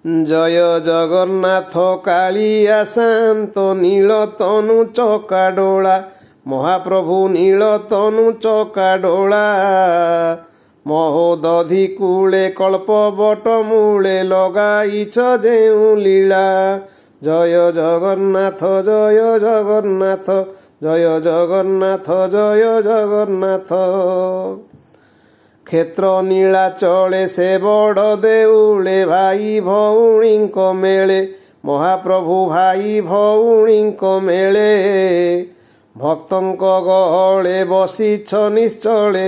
জয় জগন্নাথ কাଳିয়া শান্ত নীলতনু চকাডোলা মহাপ্রভু নীলতনু চকাডোলা মহোদধি কূলে কল্পবট মূলে লগাইছ যেউ লীলা জয় জগন্নাথ জয় জগন্নাথ জয় জগন্নাথ জয় জগন্নাথ ক্ষেত্র নীଳାଚଳେ ସେ ବଡ଼ ଦେଉଳେ ଭାଇ ଭଉଣୀଙ୍କ ମେଳେ ମହାପ୍ରଭୁ ଭାଇ ଭଉଣୀଙ୍କ ମେଳେ ଭକ୍ତଙ୍କ ଗହଳେ ବସିଛ ନିଶ୍ଚଳେ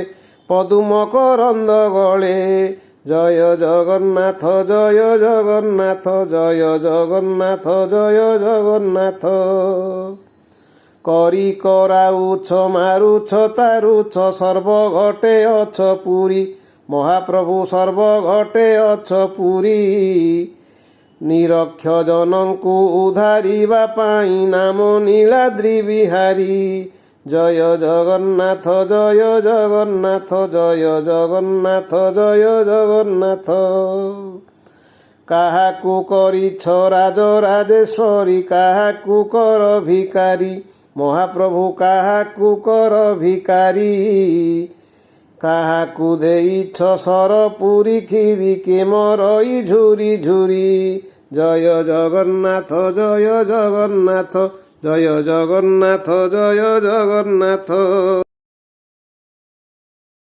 ପଦୁମ କରନ୍ଦ ଗଳେ ଜୟ ଜଗନ୍ନାଥ ଜୟ ଜଗନ୍ନାଥ ଜୟ ଜଗନ୍ନାଥ ଜୟ ଜଗନ୍ନାଥ କରି କରାଉଛ ମାରୁଛ ତାରୁଛ ସର୍ବଘଟେ ଅଛ ପୁରୀ ମହାପ୍ରଭୁ ସର୍ବଘଟେ ଅଛ ପୁରୀ ନିରକ୍ଷ ଜନଙ୍କୁ ଉଦ୍ଧାରିବା ପାଇଁ ନାମ ନୀଳାଦ୍ରି ବିହାରୀ ଜୟ ଜଗନ୍ନାଥ ଜୟ ଜଗନ୍ନାଥ ଜୟ ଜଗନ୍ନାଥ ଜୟ ଜଗନ୍ନାଥ କାହାକୁ କରିଛ ରାଜ ରାଜେଶ୍ୱରୀ କାହାକୁ କର ଭିକାରୀ ମହାପ୍ରଭୁ କାହାକୁ କର ଭିକାରୀ କାହାକୁ ଦେଇଛ ସର ପୁରୀ କ୍ଷୀରି କେ ମରଇ ଝୁରି ଝୁରି ଜୟ ଜଗନ୍ନାଥ ଜୟ ଜଗନ୍ନାଥ ଜୟ ଜଗନ୍ନାଥ ଜୟ ଜଗନ୍ନାଥ।